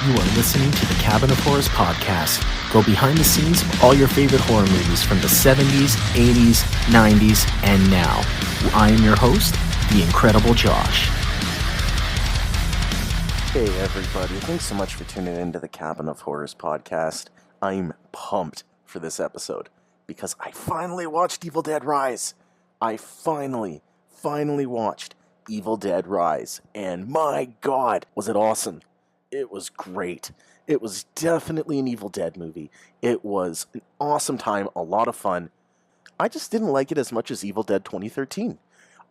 You are listening to the Cabin of Horrors podcast. Go behind the scenes of all your favorite horror movies from the 70s, 80s, 90s, and now. I am your host, the incredible Josh. Hey everybody, thanks so much for tuning into the Cabin of Horrors podcast. I'm pumped for this episode because I finally watched Evil Dead Rise. I finally watched Evil Dead Rise, and my God, was it awesome. It was great. It was definitely an Evil Dead movie. It was an awesome time, a lot of fun. I just didn't like it as much as Evil Dead 2013.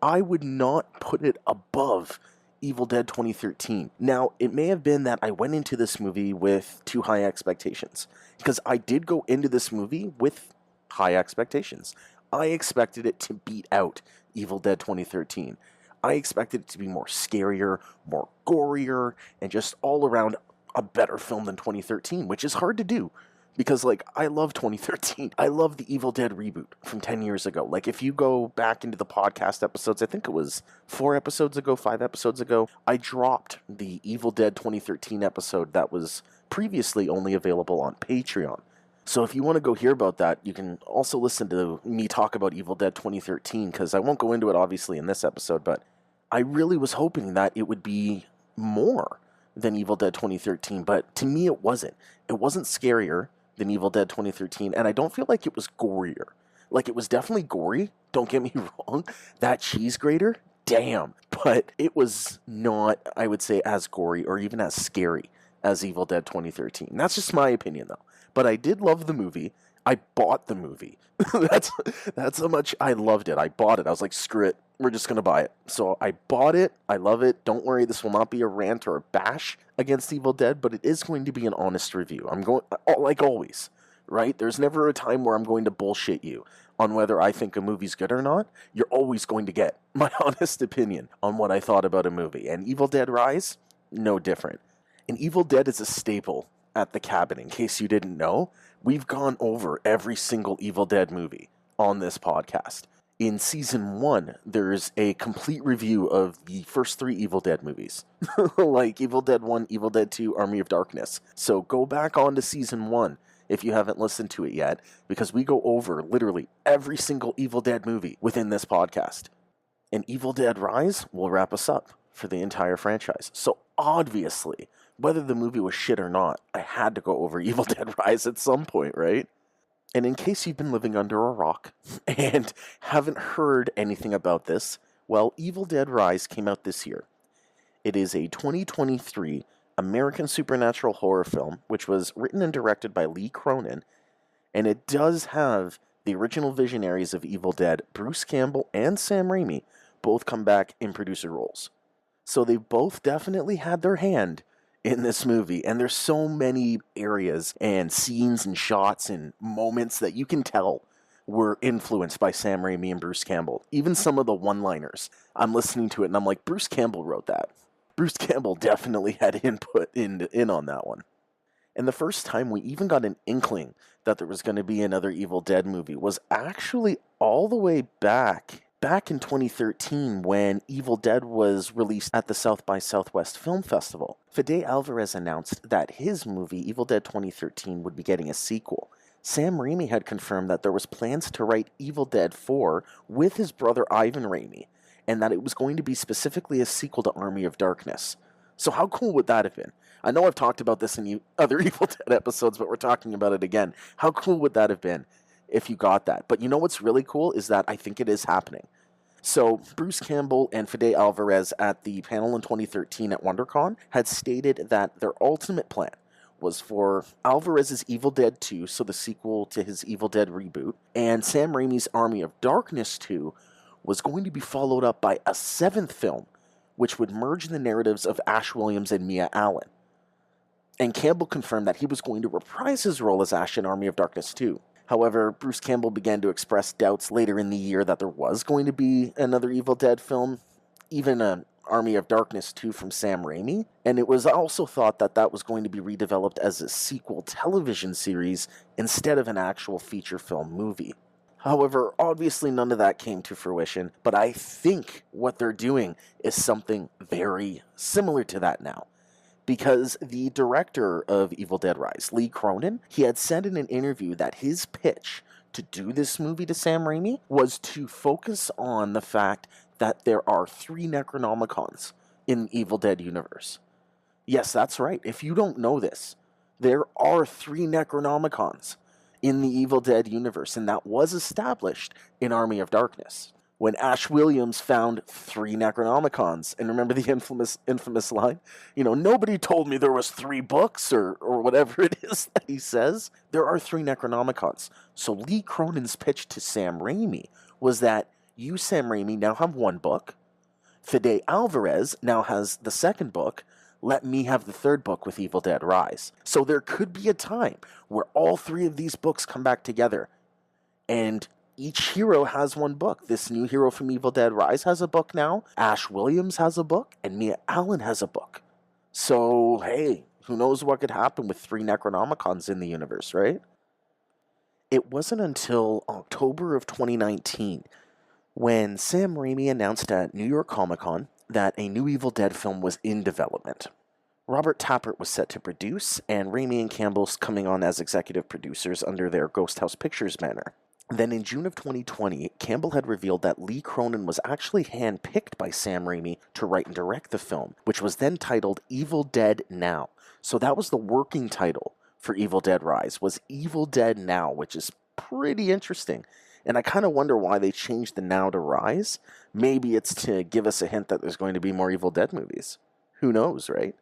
I would not put it above Evil Dead 2013. Now, it may have been that I went into this movie with too high expectations, because I did go into this movie with high expectations. I expected it to beat out Evil Dead 2013. I expected it to be more scarier, more gorier, and just all around a better film than 2013, which is hard to do. Because, I love 2013. I love the Evil Dead reboot from 10 years ago. If you go back into the podcast episodes, I think it was 5 episodes ago, I dropped the Evil Dead 2013 episode that was previously only available on Patreon. So if you want to go hear about that, you can also listen to me talk about Evil Dead 2013, because I won't go into it, obviously, in this episode, but I really was hoping that it would be more than Evil Dead 2013, but to me it wasn't. It wasn't scarier than Evil Dead 2013, and I don't feel like it was gorier. It was definitely gory, don't get me wrong. That cheese grater, damn. But it was not, I would say, as gory or even as scary as Evil Dead 2013. That's just my opinion, though. But I did love the movie. I bought the movie. That's how much I loved it. I bought it. I was like, screw it. We're just going to buy it. So I bought it. I love it. Don't worry, this will not be a rant or a bash against Evil Dead, but it is going to be an honest review. I'm going, like always, right? There's never a time where I'm going to bullshit you on whether I think a movie's good or not. You're always going to get my honest opinion on what I thought about a movie. And Evil Dead Rise, no different. And Evil Dead is a staple at the cabin, in case you didn't know. We've gone over every single Evil Dead movie on this podcast. In Season 1, there's a complete review of the first 3 Evil Dead movies. Like Evil Dead 1, Evil Dead 2, Army of Darkness. So go back on to Season 1 if you haven't listened to it yet, because we go over literally every single Evil Dead movie within this podcast. And Evil Dead Rise will wrap us up for the entire franchise. So obviously, whether the movie was shit or not, I had to go over Evil Dead Rise at some point, right? And in case you've been living under a rock and haven't heard anything about this, well, Evil Dead Rise came out this year. It is a 2023 American supernatural horror film, which was written and directed by Lee Cronin, and it does have the original visionaries of Evil Dead, Bruce Campbell and Sam Raimi, both come back in producer roles. So they both definitely had their hand in this movie, and there's so many areas and scenes and shots and moments that you can tell were influenced by Sam Raimi and Bruce Campbell. Even some of the one-liners, I'm listening to it and I'm like, Bruce Campbell wrote that. Bruce Campbell definitely had input in on that one. And the first time we even got an inkling that there was going to be another Evil Dead movie was actually all the way back in 2013, when Evil Dead was released at the South by Southwest Film Festival. Fede Alvarez announced that his movie, Evil Dead 2013, would be getting a sequel. Sam Raimi had confirmed that there was plans to write Evil Dead 4 with his brother Ivan Raimi, and that it was going to be specifically a sequel to Army of Darkness. So how cool would that have been? I know I've talked about this in other Evil Dead episodes, but we're talking about it again. How cool would that have been if you got that? But you know what's really cool is that I think it is happening. So Bruce Campbell and Fede Alvarez at the panel in 2013 at WonderCon had stated that their ultimate plan was for Alvarez's Evil Dead 2, so the sequel to his Evil Dead reboot, and Sam Raimi's Army of Darkness 2 was going to be followed up by a 7th film, which would merge the narratives of Ash Williams and Mia Allen. And Campbell confirmed that he was going to reprise his role as Ash in Army of Darkness 2. However, Bruce Campbell began to express doubts later in the year that there was going to be another Evil Dead film, even an Army of Darkness 2 from Sam Raimi, and it was also thought that that was going to be redeveloped as a sequel television series instead of an actual feature film movie. However, obviously none of that came to fruition, but I think what they're doing is something very similar to that now. because the director of Evil Dead Rise, Lee Cronin, he had said in an interview that his pitch to do this movie to Sam Raimi was to focus on the fact that there are 3 Necronomicons in the Evil Dead universe. Yes, that's right. If you don't know this, there are 3 Necronomicons in the Evil Dead universe, and that was established in Army of Darkness when Ash Williams found 3 Necronomicons. And remember the infamous line? Nobody told me there was 3 books, or whatever it is that he says. There are 3 Necronomicons. So Lee Cronin's pitch to Sam Raimi was that you, Sam Raimi, now have 1 book. Fede Alvarez now has the 2nd book. Let me have the 3rd book with Evil Dead Rise. So there could be a time where all 3 of these books come back together, and each hero has 1 book. This new hero from Evil Dead Rise has a book now, Ash Williams has a book, and Mia Allen has a book. So, hey, who knows what could happen with 3 Necronomicons in the universe, right? It wasn't until October of 2019 when Sam Raimi announced at New York Comic Con that a new Evil Dead film was in development. Robert Tappert was set to produce, and Raimi and Campbell's coming on as executive producers under their Ghost House Pictures banner. Then in June of 2020, Campbell had revealed that Lee Cronin was actually handpicked by Sam Raimi to write and direct the film, which was then titled Evil Dead Now. So that was the working title for Evil Dead Rise, was Evil Dead Now, which is pretty interesting. And I kind of wonder why they changed the Now to Rise. Maybe it's to give us a hint that there's going to be more Evil Dead movies. Who knows, right?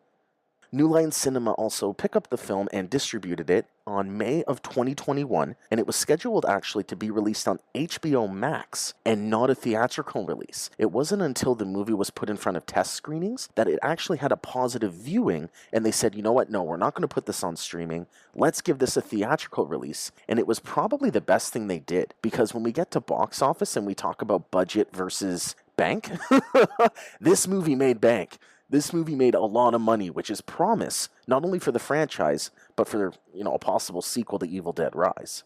New Line Cinema also picked up the film and distributed it on May of 2021, and it was scheduled actually to be released on HBO Max and not a theatrical release. It wasn't until the movie was put in front of test screenings that it actually had a positive viewing, and they said, you know what, no, we're not going to put this on streaming. Let's give this a theatrical release. And it was probably the best thing they did, because when we get to box office and we talk about budget versus bank, this movie made bank. This movie made a lot of money, which is promise, not only for the franchise, but for, a possible sequel to Evil Dead Rise.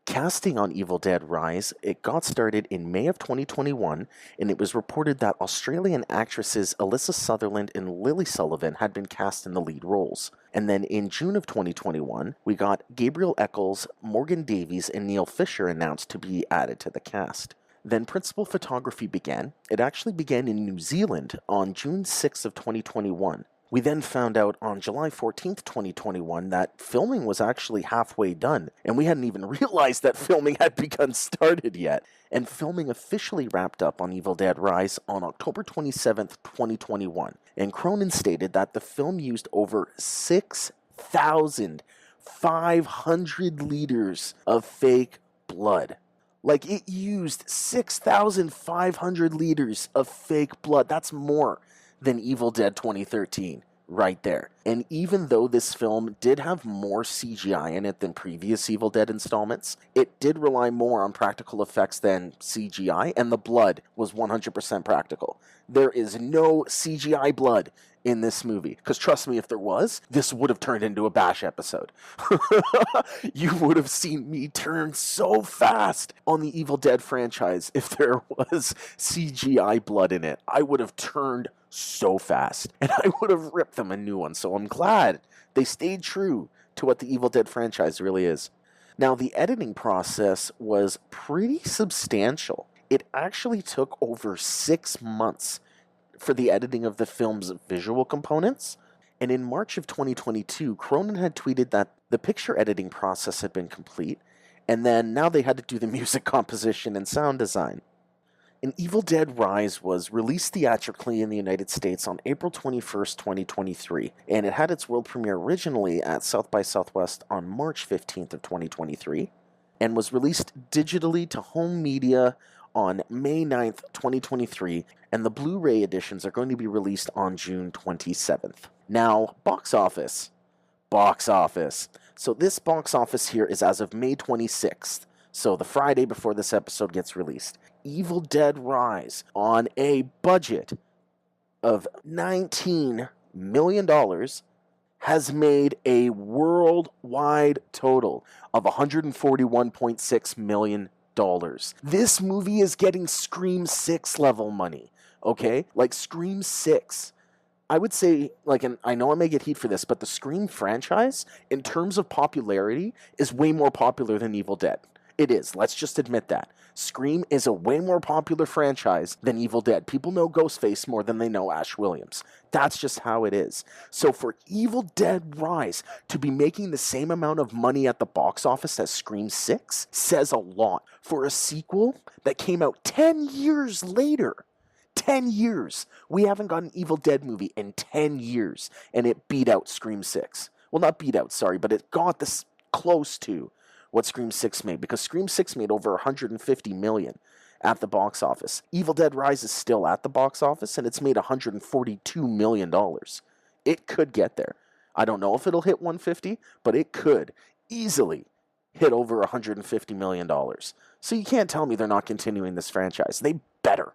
Casting on Evil Dead Rise, it got started in May of 2021, and it was reported that Australian actresses Alyssa Sutherland and Lily Sullivan had been cast in the lead roles. And then in June of 2021, we got Gabriel Eccles, Morgan Davies, and Neil Fisher announced to be added to the cast. Then principal photography began. It actually began in New Zealand on June 6th of 2021. We then found out on July 14th, 2021 that filming was actually halfway done, and we hadn't even realized that filming had begun started yet. And filming officially wrapped up on Evil Dead Rise on October 27th, 2021. And Cronin stated that the film used over 6,500 liters of fake blood. Like, it used 6,500 liters of fake blood. That's more than Evil Dead 2013 right there. And even though this film did have more CGI in it than previous Evil Dead installments, it did rely more on practical effects than CGI, and the blood was 100% practical. There is no CGI blood in this movie. Because trust me, if there was, this would have turned into a Bash episode. You would have seen me turn so fast on the Evil Dead franchise if there was CGI blood in it. I would have turned so fast, and I would have ripped them a new one. So I'm glad they stayed true to what the Evil Dead franchise really is. Now, the editing process was pretty substantial. It actually took over 6 months for the editing of the film's visual components, and in March of 2022, Cronin had tweeted that the picture editing process had been complete, and then now they had to do the music composition and sound design. And Evil Dead Rise was released theatrically in the United States on April 21st, 2023, and it had its world premiere originally at South by Southwest on March 15th of 2023, and was released digitally to home media on May 9th, 2023, and the Blu-ray editions are going to be released on June 27th. Now, box office. So this box office here is as of May 26th, so the Friday before this episode gets released. Evil Dead Rise, on a budget of $19 million, has made a worldwide total of $141.6 million. This movie is getting Scream 6 level money, okay? Like, Scream 6 I would say, like, and I know I may get heat for this, but the Scream franchise, in terms of popularity, is way more popular than Evil Dead. It is. Let's just admit that. Scream is a way more popular franchise than Evil Dead. People know Ghostface more than they know Ash Williams. That's just how it is. So for Evil Dead Rise to be making the same amount of money at the box office as Scream 6 says a lot for a sequel that came out 10 years later. 10 years. We haven't got an Evil Dead movie in 10 years, and it beat out Scream 6. Well, not beat out, sorry, but it got this close to what Scream 6 made, because Scream 6 made over $150 million at the box office. Evil Dead Rise is still at the box office, and it's made $142 million. It could get there. I don't know if it'll hit 150, but it could easily hit over $150 million. So you can't tell me they're not continuing this franchise. They better.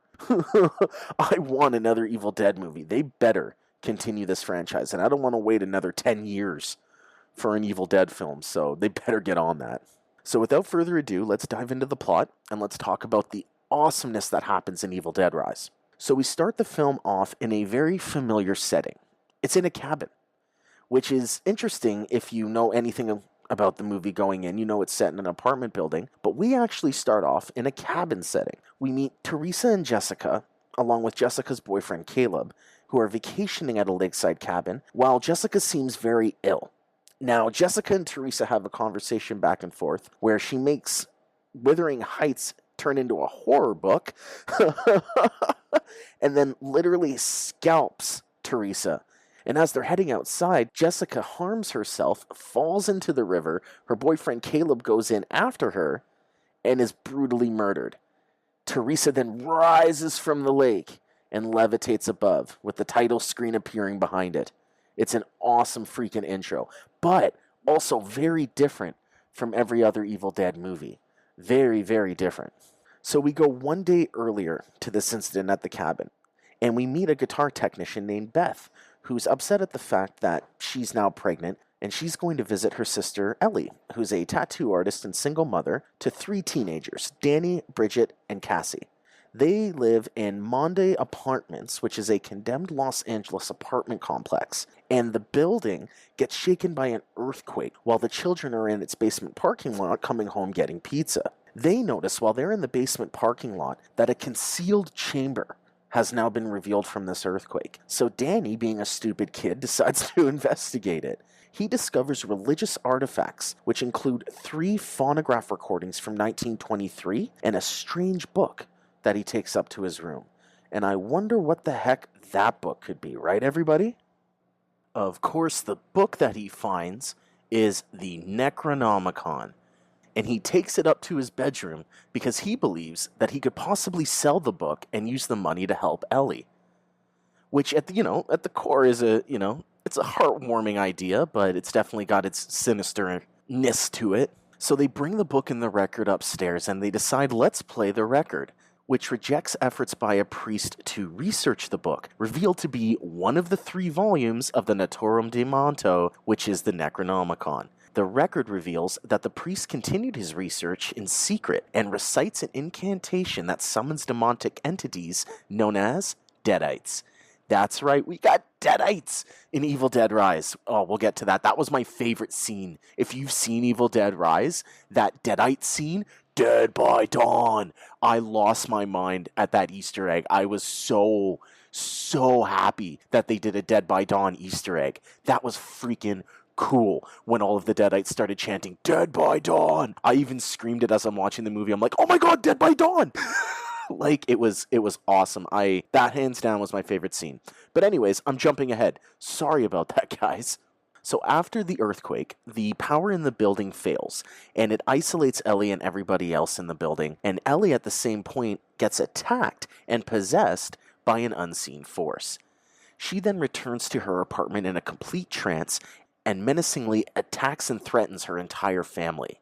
I want another Evil Dead movie. They better continue this franchise, and I don't want to wait another 10 years for an Evil Dead film, so they better get on that. So without further ado, let's dive into the plot, and let's talk about the awesomeness that happens in Evil Dead Rise. So we start the film off in a very familiar setting. It's in a cabin, which is interesting if you know anything about the movie going in. You know it's set in an apartment building, but we actually start off in a cabin setting. We meet Teresa and Jessica, along with Jessica's boyfriend Caleb, who are vacationing at a lakeside cabin, while Jessica seems very ill. Now, Jessica and Teresa have a conversation back and forth where she makes Wuthering Heights turn into a horror book and then literally scalps Teresa. And as they're heading outside, Jessica harms herself, falls into the river. Her boyfriend Caleb goes in after her and is brutally murdered. Teresa then rises from the lake and levitates above, with the title screen appearing behind it. It's an awesome freaking intro, but also very different from every other Evil Dead movie. Very, very different. So we go one day earlier to this incident at the cabin, and we meet a guitar technician named Beth, who's upset at the fact that she's now pregnant, and she's going to visit her sister Ellie, who's a tattoo artist and single mother to 3 teenagers, Danny, Bridget, and Cassie. They live in Monde Apartments, which is a condemned Los Angeles apartment complex, and the building gets shaken by an earthquake while the children are in its basement parking lot coming home getting pizza. They notice while they're in the basement parking lot that a concealed chamber has now been revealed from this earthquake. So Danny, being a stupid kid, decides to investigate it. He discovers religious artifacts, which include 3 phonograph recordings from 1923 and a strange book that he takes up to his room. And I wonder what the heck that book could be, right, everybody? Of course, the book that he finds is the Necronomicon, and he takes it up to his bedroom because he believes that he could possibly sell the book and use the money to help Ellie. Which, at the core is it's a heartwarming idea, but it's definitely got its sinisterness to it. So they bring the book and the record upstairs, and they decide, let's play the record, which rejects efforts by a priest to research the book, revealed to be one of the 3 volumes of the Naturom de Monto, which is the Necronomicon. The record reveals that the priest continued his research in secret and recites an incantation that summons demonic entities known as Deadites. That's right, we got Deadites in Evil Dead Rise. Oh, we'll get to that. That was my favorite scene. If you've seen Evil Dead Rise, that Deadite scene, Dead by Dawn. I lost my mind at that Easter egg. I was so happy that they did a Dead by Dawn Easter egg. That was freaking cool when all of the Deadites started chanting, Dead by Dawn. I even screamed it as I'm watching the movie. I'm like, oh my god, Dead by Dawn. Like, it was awesome. That hands down was my favorite scene. But anyways, I'm jumping ahead. Sorry about that, guys. So after the earthquake, the power in the building fails, and it isolates Ellie and everybody else in the building, and Ellie at the same point gets attacked and possessed by an unseen force. She then returns to her apartment in a complete trance and menacingly attacks and threatens her entire family.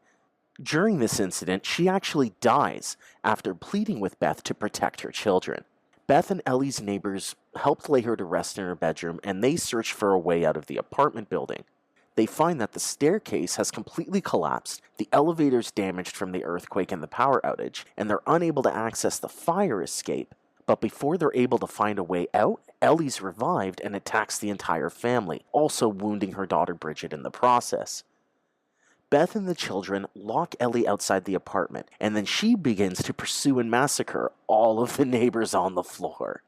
During this incident, she actually dies after pleading with Beth to protect her children. Beth and Ellie's neighbors helped lay her to rest in her bedroom, and they search for a way out of the apartment building. They find that the staircase has completely collapsed, the elevator's damaged from the earthquake and the power outage, and they're unable to access the fire escape. But before they're able to find a way out, Ellie's revived and attacks the entire family, also wounding her daughter Bridget in the process. Beth and the children lock Ellie outside the apartment, and then she begins to pursue and massacre all of the neighbors on the floor.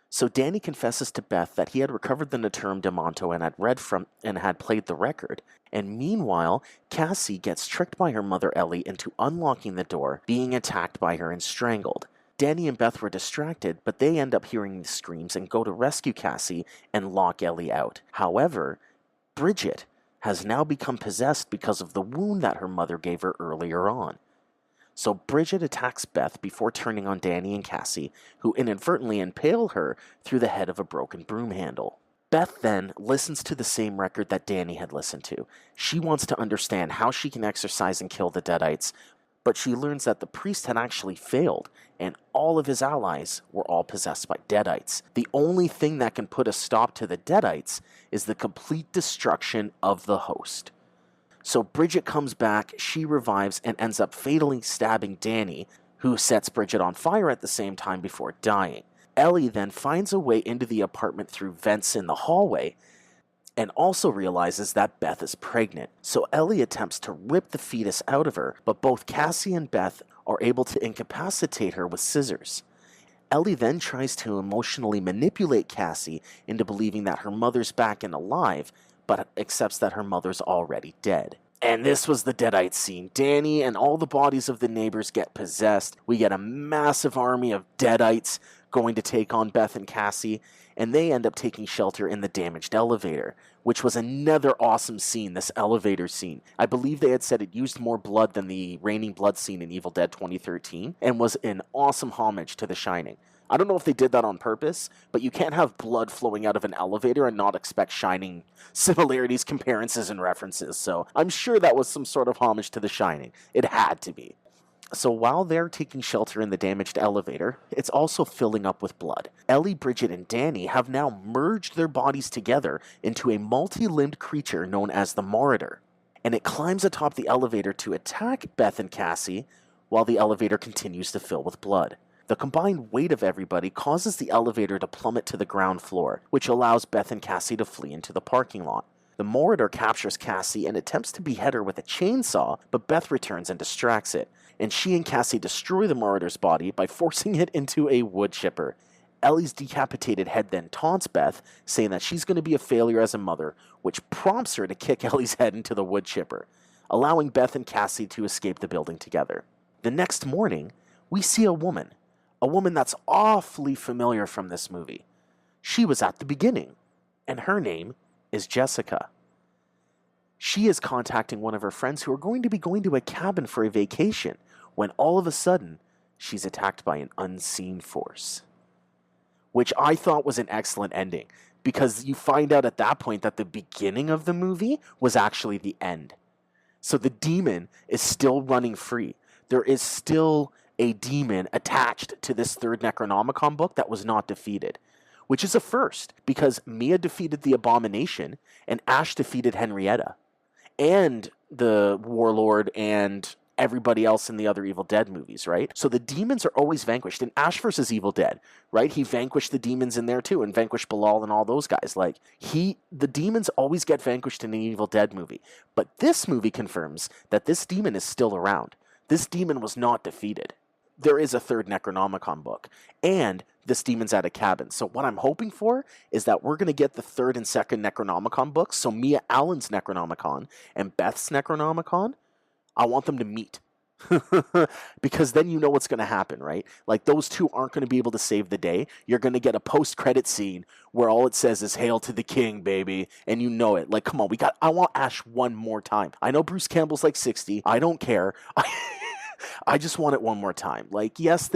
So Danny confesses to Beth that he had recovered the Naturum de Monto and had read from and had played the record. And meanwhile, Cassie gets tricked by her mother Ellie into unlocking the door, being attacked by her and strangled. Danny and Beth were distracted, but they end up hearing the screams and go to rescue Cassie and lock Ellie out. However, Bridget has now become possessed because of the wound that her mother gave her earlier on. So Bridget attacks Beth before turning on Danny and Cassie, who inadvertently impale her through the head of a broken broom handle. Beth then listens to the same record that Danny had listened to. She wants to understand how she can exorcise and kill the Deadites, but she learns that the priest had actually failed, and all of his allies were all possessed by Deadites. The only thing that can put a stop to the Deadites is the complete destruction of the host. So Bridget comes back, she revives, and ends up fatally stabbing Danny, who sets Bridget on fire at the same time before dying. Ellie then finds a way into the apartment through vents in the hallway, and also realizes that Beth is pregnant. So Ellie attempts to rip the fetus out of her, but both Cassie and Beth are able to incapacitate her with scissors. Ellie then tries to emotionally manipulate Cassie into believing that her mother's back and alive, but accepts that her mother's already dead. And this was the Deadite scene. Danny and all the bodies of the neighbors get possessed. We get a massive army of Deadites going to take on Beth and Cassie, and they end up taking shelter in the damaged elevator, which was another awesome scene, this elevator scene. I believe they had said it used more blood than the Raining Blood scene in Evil Dead 2013, and was an awesome homage to The Shining. I don't know if they did that on purpose, but you can't have blood flowing out of an elevator and not expect Shining similarities, comparisons, and references, so I'm sure that was some sort of homage to The Shining. It had to be. So while they're taking shelter in the damaged elevator, it's also filling up with blood. Ellie, Bridget, and Danny have now merged their bodies together into a multi-limbed creature known as the Moritor, and it climbs atop the elevator to attack Beth and Cassie while the elevator continues to fill with blood. The combined weight of everybody causes the elevator to plummet to the ground floor, which allows Beth and Cassie to flee into the parking lot. The Moritor captures Cassie and attempts to behead her with a chainsaw, but Beth returns and distracts it, and she and Cassie destroy the Moritor's body by forcing it into a wood chipper. Ellie's decapitated head then taunts Beth, saying that she's going to be a failure as a mother, which prompts her to kick Ellie's head into the wood chipper, allowing Beth and Cassie to escape the building together. The next morning, we see a woman that's awfully familiar from this movie. She was at the beginning, and her name is Jessica. She is contacting one of her friends who are going to be going to a cabin for a vacation, when all of a sudden, she's attacked by an unseen force. Which I thought was an excellent ending, because you find out at that point that the beginning of the movie was actually the end. So the demon is still running free. There is still a demon attached to this third Necronomicon book that was not defeated, which is a first, because Mia defeated the Abomination, and Ash defeated Henrietta, and the Warlord, and everybody else in the other Evil Dead movies, right? So the demons are always vanquished. In Ash vs. Evil Dead, right? He vanquished the demons in there too, and vanquished Bilal and all those guys. The demons always get vanquished in an Evil Dead movie. But this movie confirms that this demon is still around. This demon was not defeated. There is a third Necronomicon book, and this demon's at a cabin. So what I'm hoping for is that we're going to get the third and second Necronomicon books. So Mia Allen's Necronomicon and Beth's Necronomicon, I want them to meet. Because then you know what's going to happen, right? Like, those two aren't going to be able to save the day. You're going to get a post-credit scene where all it says is "Hail to the King, baby," and you know it. Like, come on, I want Ash one more time. I know Bruce Campbell's like 60. I don't care. I just want it one more time. Like, yes,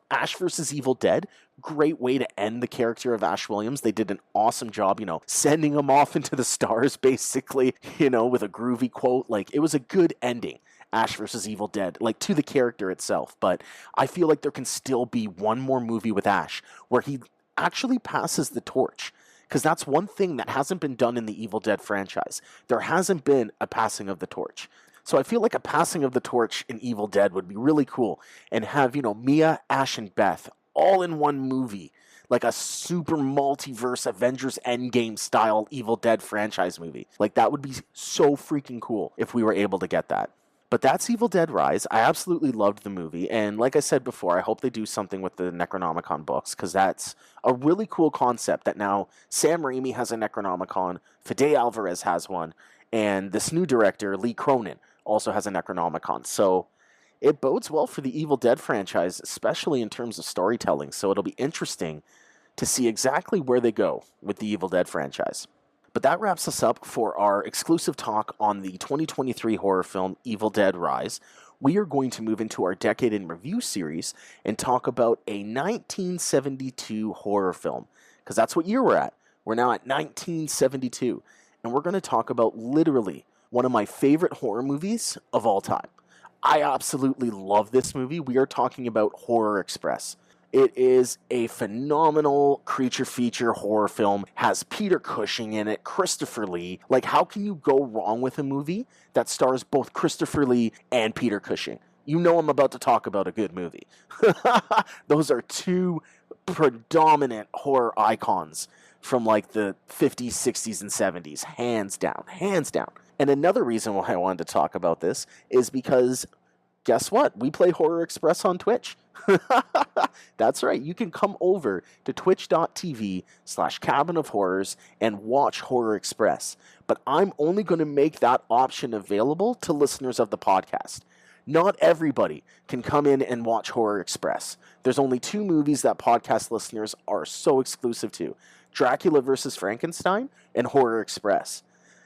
Ash vs. Evil Dead, great way to end the character of Ash Williams. They did an awesome job, sending him off into the stars, basically, with a groovy quote. Like, it was a good ending, Ash vs. Evil Dead, like, to the character itself. But I feel like there can still be one more movie with Ash where he actually passes the torch. Because that's one thing that hasn't been done in the Evil Dead franchise. There hasn't been a passing of the torch. So I feel like a passing of the torch in Evil Dead would be really cool, and have, Mia, Ash, and Beth all in one movie, like a super multiverse Avengers Endgame style Evil Dead franchise movie. Like, that would be so freaking cool if we were able to get that. But that's Evil Dead Rise. I absolutely loved the movie, and like I said before, I hope they do something with the Necronomicon books, because that's a really cool concept that now Sam Raimi has a Necronomicon, Fede Alvarez has one, and this new director, Lee Cronin, also has a Necronomicon. So it bodes well for the Evil Dead franchise, especially in terms of storytelling, so it'll be interesting to see exactly where they go with the Evil Dead franchise. But that wraps us up for our exclusive talk on the 2023 horror film Evil Dead Rise. We are going to move into our Decade in Review series and talk about a 1972 horror film, because that's what year we're at. We're now at 1972, and we're going to talk about literally one of my favorite horror movies of all time. I absolutely love this movie. We are talking about Horror Express. It is a phenomenal creature feature horror film, has Peter Cushing in it, Christopher Lee. Like, how can you go wrong with a movie that stars both Christopher Lee and Peter Cushing? You know I'm about to talk about a good movie. Those are two predominant horror icons from like the 50s, 60s, and 70s. Hands down, hands down. And another reason why I wanted to talk about this is because, guess what? We play Horror Express on Twitch. That's right. You can come over to twitch.tv/Cabin of Horrors and watch Horror Express. But I'm only going to make that option available to listeners of the podcast. Not everybody can come in and watch Horror Express. There's only 2 movies that podcast listeners are so exclusive to: Dracula vs. Frankenstein and Horror Express.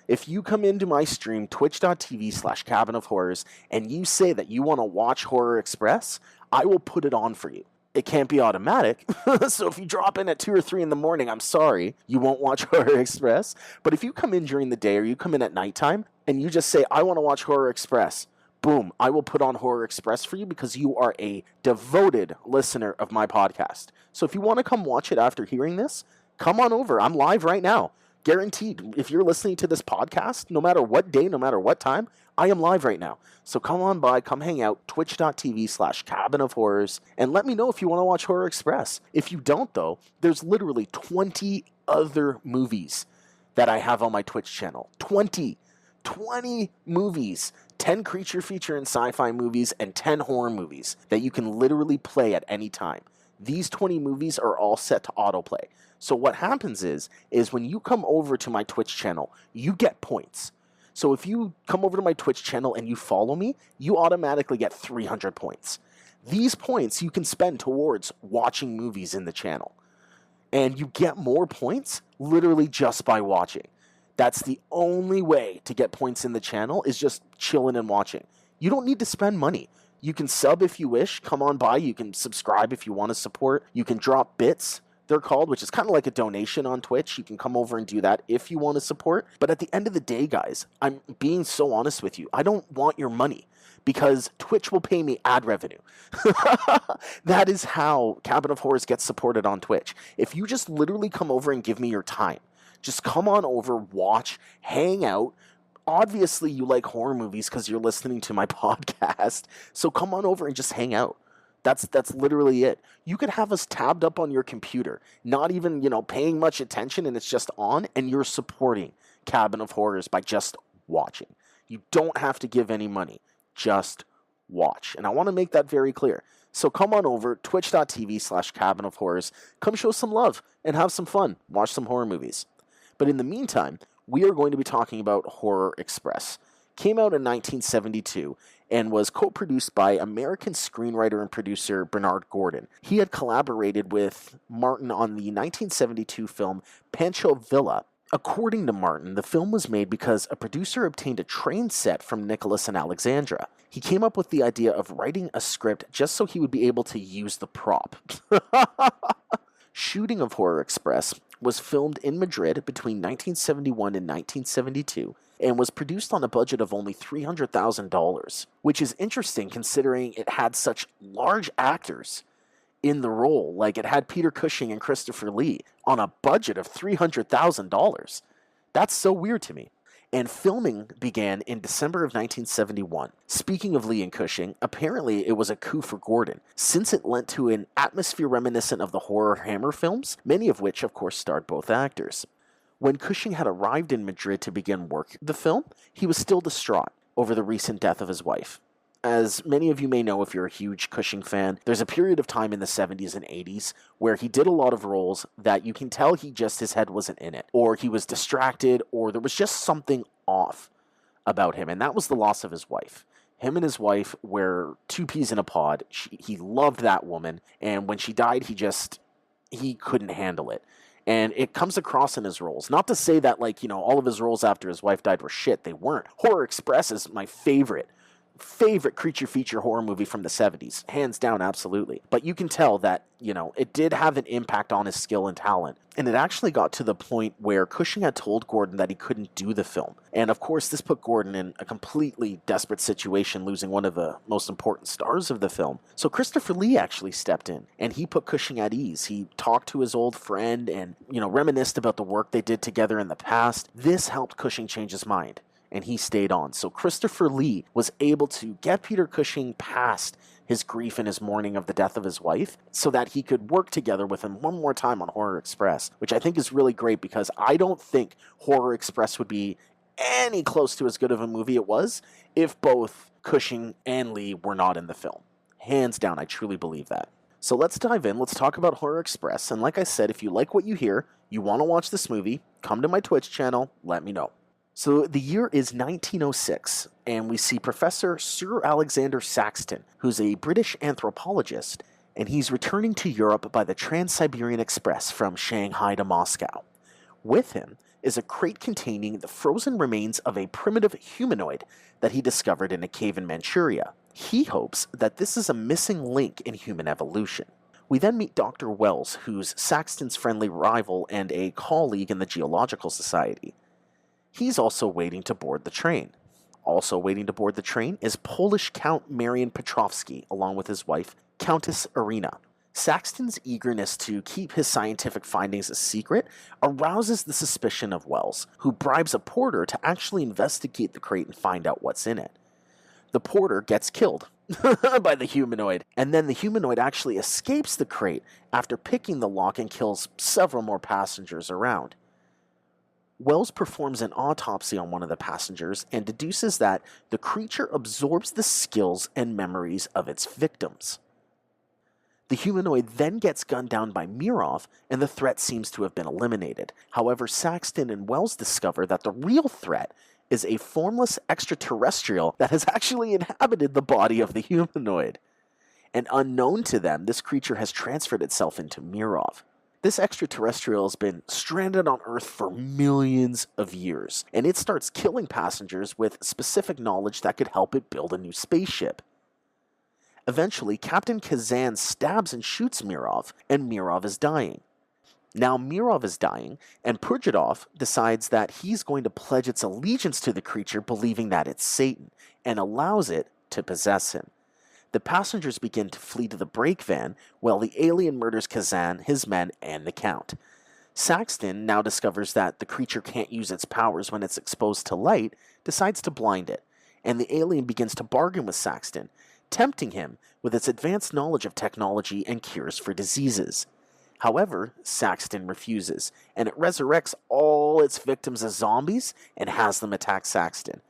If you come into my stream, twitch.tv/Cabin of Horrors, and you say that you want to watch Horror Express, I will put it on for you. It can't be automatic, so if you drop in at 2 or 3 in the morning, I'm sorry, you won't watch Horror Express. But if you come in during the day or you come in at nighttime, and you just say, I want to watch Horror Express, boom, I will put on Horror Express for you because you are a devoted listener of my podcast. So if you want to come watch it after hearing this, come on over. I'm live right now. Guaranteed, if you're listening to this podcast, no matter what day, no matter what time, I am live right now. So come on by, come hang out, twitch.tv/Cabin of Horrors, and let me know if you want to watch Horror Express. If you don't, though, there's literally 20 other movies that I have on my Twitch channel. 20 movies. 10 creature feature and sci-fi movies and 10 horror movies that you can literally play at any time. These 20 movies are all set to autoplay. So what happens is when you come over to my Twitch channel, you get points. So if you come over to my Twitch channel and you follow me, you automatically get 300 points. These points you can spend towards watching movies in the channel. And you get more points literally just by watching. That's the only way to get points in the channel, is just chilling and watching. You don't need to spend money. You can sub if you wish, come on by, you can subscribe if you want to support, you can drop bits, they're called, which is kind of like a donation on Twitch. You can come over and do that if you want to support. But at the end of the day, guys, I'm being so honest with you. I don't want your money, because Twitch will pay me ad revenue. That is how Cabin of Horrors gets supported on Twitch. If you just literally come over and give me your time, just come on over, watch, hang out. Obviously, you like horror movies because you're listening to my podcast. So come on over and just hang out. That's literally it. You could have us tabbed up on your computer, not even, paying much attention, and it's just on, and you're supporting Cabin of Horrors by just watching. You don't have to give any money. Just watch. And I want to make that very clear. So come on over, twitch.tv/Cabin of Horrors. Come show some love and have some fun. Watch some horror movies. But in the meantime, we are going to be talking about Horror Express. Came out in 1972 and was co-produced by American screenwriter and producer Bernard Gordon. He had collaborated with Martin on the 1972 film Pancho Villa. According to Martin, the film was made because a producer obtained a train set from Nicholas and Alexandra. He came up with the idea of writing a script just so he would be able to use the prop. Shooting of Horror Express was filmed in Madrid between 1971 and 1972 and was produced on a budget of only $300,000, which is interesting considering it had such large actors in the role. Like, it had Peter Cushing and Christopher Lee on a budget of $300,000. That's so weird to me. and filming began in December of 1971. Speaking of Lee and Cushing, apparently it was a coup for Gordon, since it lent to an atmosphere reminiscent of the horror Hammer films, many of which, of course, starred both actors. When Cushing had arrived in Madrid to begin work the film, he was still distraught over the recent death of his wife. As many of you may know if you're a huge Cushing fan, there's a period of time in the 70s and 80s where he did a lot of roles that you can tell his head wasn't in it, or he was distracted, or there was just something off about him, and that was the loss of his wife. Him and his wife were two peas in a pod. He loved that woman, and when she died, he couldn't handle it. And it comes across in his roles. Not to say that, all of his roles after his wife died were shit. They weren't. Horror Express is my favorite creature feature horror movie from the 70s. Hands down, absolutely. But you can tell that, it did have an impact on his skill and talent. And it actually got to the point where Cushing had told Gordon that he couldn't do the film. And of course, this put Gordon in a completely desperate situation, losing one of the most important stars of the film. So Christopher Lee actually stepped in, and he put Cushing at ease. He talked to his old friend and, reminisced about the work they did together in the past. This helped Cushing change his mind, and he stayed on. So Christopher Lee was able to get Peter Cushing past his grief and his mourning of the death of his wife so that he could work together with him one more time on Horror Express, which I think is really great because I don't think Horror Express would be any close to as good of a movie it was if both Cushing and Lee were not in the film. Hands down, I truly believe that. So let's dive in. Let's talk about Horror Express. And like I said, if you like what you hear, you want to watch this movie, come to my Twitch channel, let me know. So the year is 1906, and we see Professor Sir Alexander Saxton, who's a British anthropologist, and he's returning to Europe by the Trans-Siberian Express from Shanghai to Moscow. With him is a crate containing the frozen remains of a primitive humanoid that he discovered in a cave in Manchuria. He hopes that this is a missing link in human evolution. We then meet Dr. Wells, who's Saxton's friendly rival and a colleague in the Geological Society. He's also waiting to board the train. Also waiting to board the train is Polish Count Marian Petrovsky, along with his wife, Countess Irina. Saxton's eagerness to keep his scientific findings a secret arouses the suspicion of Wells, who bribes a porter to actually investigate the crate and find out what's in it. The porter gets killed by the humanoid, and then the humanoid actually escapes the crate after picking the lock and kills several more passengers around. Wells performs an autopsy on one of the passengers and deduces that the creature absorbs the skills and memories of its victims. The humanoid then gets gunned down by Mirov, and the threat seems to have been eliminated. However, Saxton and Wells discover that the real threat is a formless extraterrestrial that has actually inhabited the body of the humanoid. And unknown to them, this creature has transferred itself into Mirov. This extraterrestrial has been stranded on Earth for millions of years, and it starts killing passengers with specific knowledge that could help it build a new spaceship. Eventually, Captain Kazan stabs and shoots Mirov, and Mirov is dying. Now Mirov is dying, and Purjadov decides that he's going to pledge its allegiance to the creature, believing that it's Satan, and allows it to possess him. The passengers begin to flee to the brake van, while the alien murders Kazan, his men, and the Count. Saxton now discovers that the creature can't use its powers when it's exposed to light, decides to blind it, and the alien begins to bargain with Saxton, tempting him with its advanced knowledge of technology and cures for diseases. However, Saxton refuses, and it resurrects all its victims as zombies and has them attack Saxton.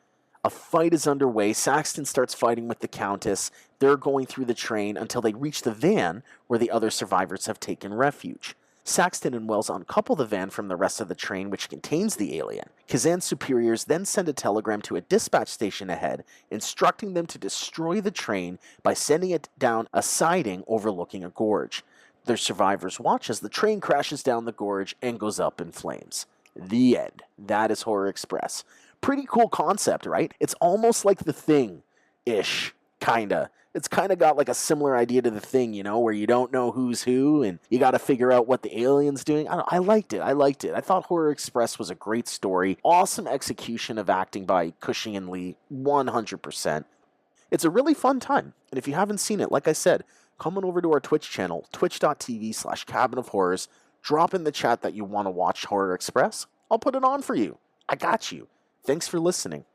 A fight is underway. Saxton starts fighting with the Countess. They're going through the train until they reach the van where the other survivors have taken refuge. Saxton and Wells uncouple the van from the rest of the train, which contains the alien. Kazan's superiors then send a telegram to a dispatch station ahead, instructing them to destroy the train by sending it down a siding overlooking a gorge. Their survivors watch as the train crashes down the gorge and goes up in flames. The end. That is Horror Express. Pretty cool concept, right? It's almost like The Thing-ish, kinda. It's kinda got like a similar idea to The Thing, where you don't know who's who, and you gotta figure out what the alien's doing. I liked it. I thought Horror Express was a great story. Awesome execution of acting by Cushing and Lee, 100%. It's a really fun time, and if you haven't seen it, like I said, come on over to our Twitch channel, twitch.tv/Cabin of Horrors, drop in the chat that you want to watch Horror Express. I'll put it on for you. I got you. Thanks for listening.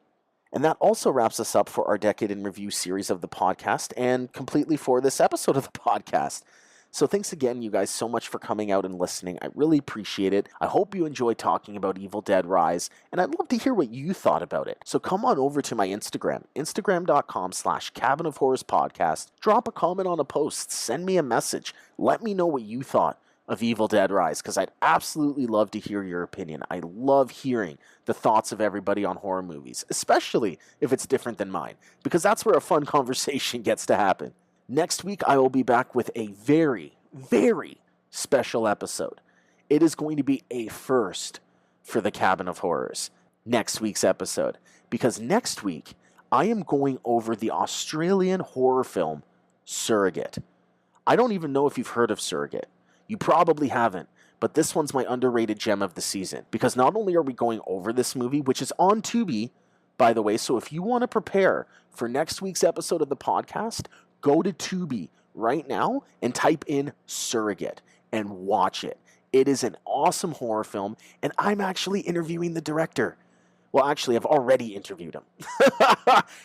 And that also wraps us up for our Decade in Review series of the podcast and completely for this episode of the podcast. So thanks again, you guys, so much for coming out and listening. I really appreciate it. I hope you enjoyed talking about Evil Dead Rise, and I'd love to hear what you thought about it. So come on over to my Instagram, instagram.com/Cabin of Horrors podcast. Drop a comment on a post, send me a message. Let me know what you thought of Evil Dead Rise, because I'd absolutely love to hear your opinion. I love hearing the thoughts of everybody on horror movies, especially if it's different than mine, because that's where a fun conversation gets to happen. Next week, I will be back with a very, very special episode. It is going to be a first for the Cabin of Horrors, next week's episode, because next week, I am going over the Australian horror film Surrogate. I don't even know if you've heard of Surrogate. You probably haven't, but this one's my underrated gem of the season, because not only are we going over this movie, which is on Tubi, by the way, so if you want to prepare for next week's episode of the podcast, go to Tubi right now and type in Surrogate and watch it. It is an awesome horror film, and I'm actually interviewing the director. Well, actually, I've already interviewed him.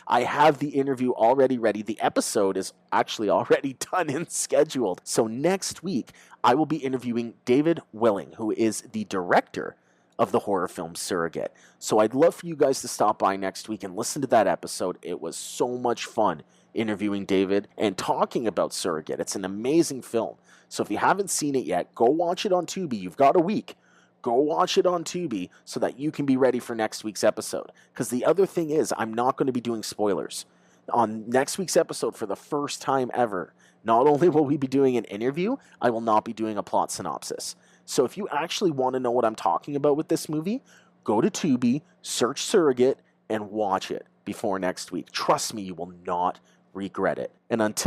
I have the interview already ready. The episode is actually already done and scheduled. So next week, I will be interviewing David Willing, who is the director of the horror film Surrogate. So I'd love for you guys to stop by next week and listen to that episode. It was so much fun interviewing David and talking about Surrogate. It's an amazing film. So if you haven't seen it yet, go watch it on Tubi. You've got a week. Go watch it on Tubi so that you can be ready for next week's episode. Because the other thing is, I'm not going to be doing spoilers. On next week's episode, for the first time ever, not only will we be doing an interview, I will not be doing a plot synopsis. So if you actually want to know what I'm talking about with this movie, go to Tubi, search Surrogate, and watch it before next week. Trust me, you will not regret it. And until